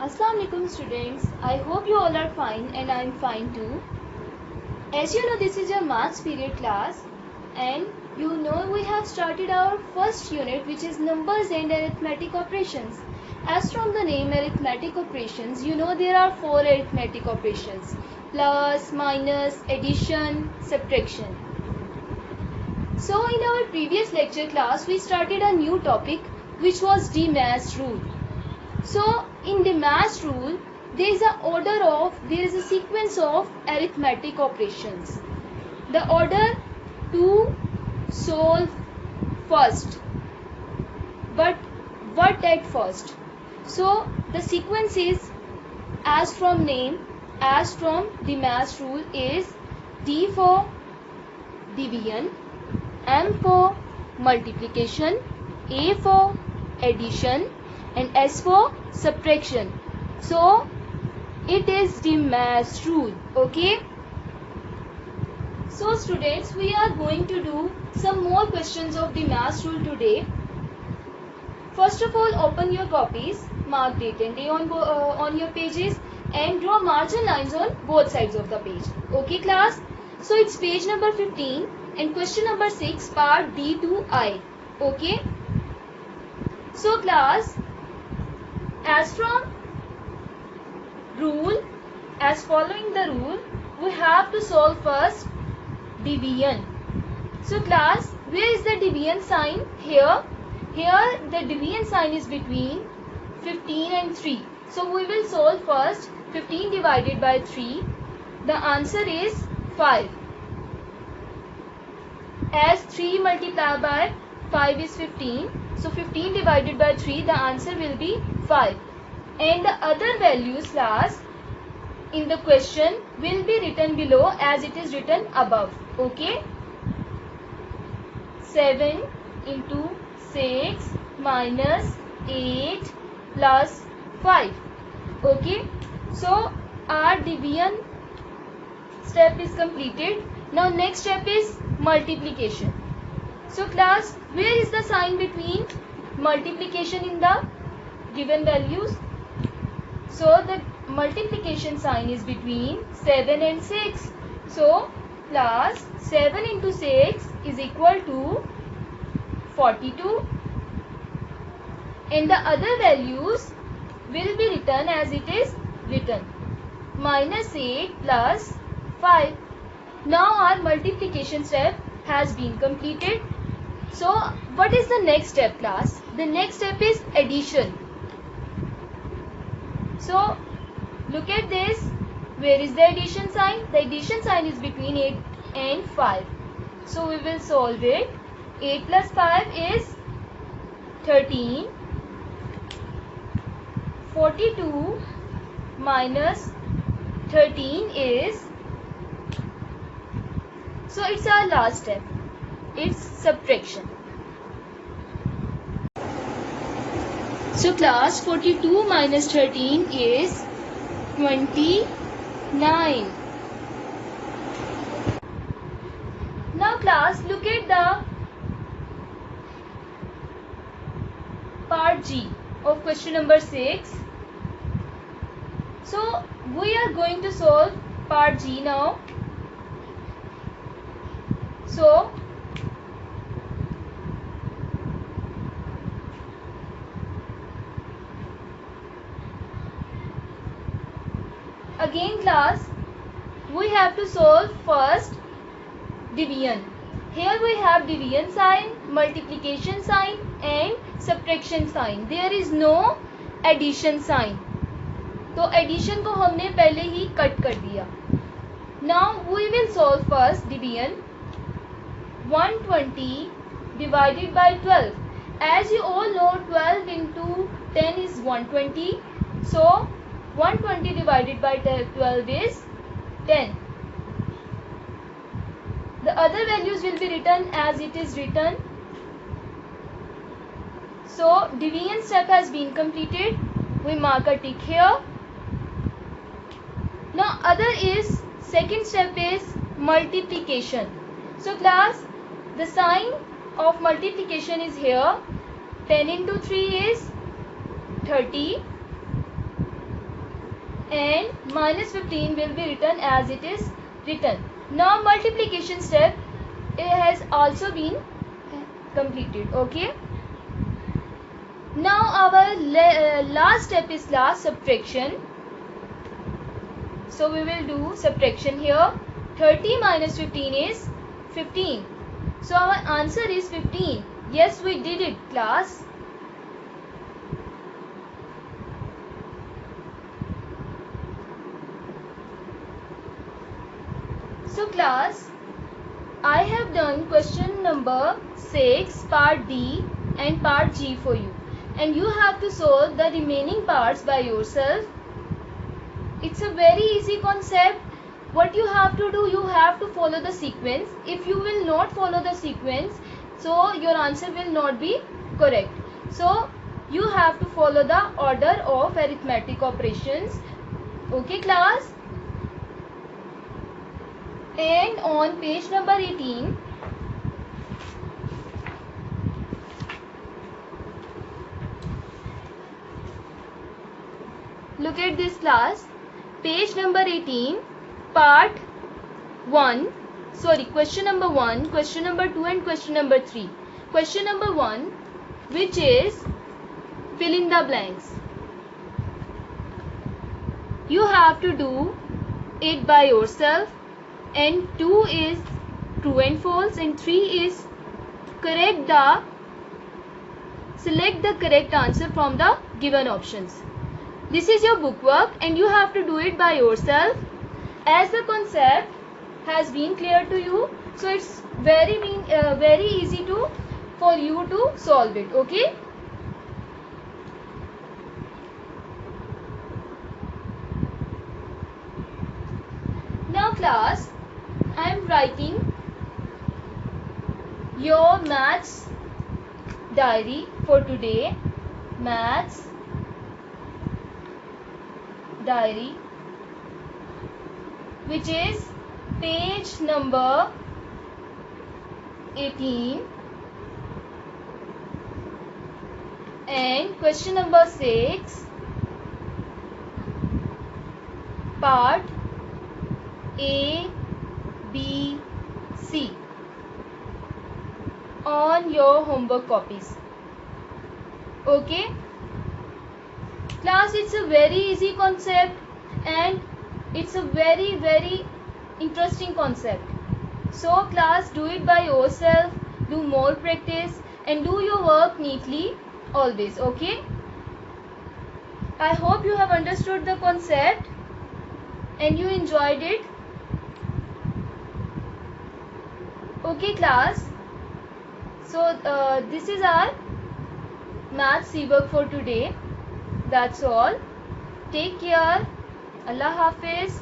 Assalamu alaikum students. I hope you all are fine and I am fine too. As you know, this is your maths period class and you know we have started our first unit, which is numbers and arithmetic operations. As from the name arithmetic operations, you know there are four arithmetic operations: plus, minus, addition, subtraction. So in our previous lecture class we started a new topic, which was DMAS rule. So in the DMAS rule, there is a sequence of arithmetic operations. The order to solve first, but what at first? So the sequence is as from name, as from the DMAS rule is D for division, M for multiplication, A for addition and S for subtraction. So it is the DMAS rule. Okay. So students, we are going to do some more questions of the DMAS rule today. First of all, open your copies, mark date and day on your pages and draw margin lines on both sides of the page. Okay class. So it's page number 15 and question number 6, part D to I. Okay. So class, as from rule, as following the rule, we have to solve first division. So class, where is the division sign? Here the division sign is between 15 and 3. So we will solve first 15 divided by 3. The answer is 5. As 3 multiplied by 5 is 15. So 15 divided by 3, the answer will be 5. And the other values class in the question will be written below as it is written above. Okay. 7 into 6 minus 8 plus 5. Okay. So our division step is completed. Now next step is multiplication. So class, where is the sign between multiplication in the given values? So the multiplication sign is between 7 and 6. So class, 7 into 6 is equal to 42 and the other values will be written as it is written, minus 8 plus 5. Now our multiplication step has been completed. So what is the next step class? The next step is addition. So look at this. Where is the addition sign? The addition sign is between 8 and 5. So we will solve it. 8 plus 5 is 13. 42 minus 13 is, so it's our last step. It's subtraction. So class, 42 minus 13 is 29. Now class, look at the part G of question number 6. So we are going to solve part G now. So again class, we have to solve first division. Here we have division sign, multiplication sign and subtraction sign. There is no addition sign. तो addition को हमने पहले ही cut कर दिया. Now we will solve first division. 120 divided by 12. As you all know, 12 into 10 is 120. So 120 divided by 12 is 10. The other values will be written as it is written. So division step has been completed. We mark a tick here. Now other is, second step is multiplication. So class, the sign of multiplication is here. 10 into 3 is 30. and minus 15 will be written as it is written. Now multiplication step has also been completed. Okay. Now our last step is last subtraction. So we will do subtraction here. 30 minus 15 is 15. So our answer is 15. Yes, we did it, class. So class, I have done question number 6 part D and part G for you, and you have to solve the remaining parts by yourself. It's a very easy concept. What you have to do, you have to follow the sequence. If you will not follow the sequence, so your answer will not be correct. So you have to follow the order of arithmetic operations. Okay class? And on page number 18, look at this class. Page number 18, part 1, question number 1, question number 2 and question number 3. Question number 1, which is fill in the blanks. You have to do it by yourself, and 2 is true and false and 3 is select the correct answer from the given options. This is your book work and you have to do it by yourself. As the concept has been clear to you, so it's very easy for you to solve it. Okay. Now class, I am writing your maths diary for today. Maths diary, which is page number 18 and question number 6, part A, B, C on your homework copies. Okay class, it's a very easy concept and it's a very interesting concept. So class, do it by yourself, do more practice and do your work neatly always. Okay, I hope you have understood the concept and you enjoyed it. Okay class, so this is our maths work for today. That's all. Take care. Allah Hafiz.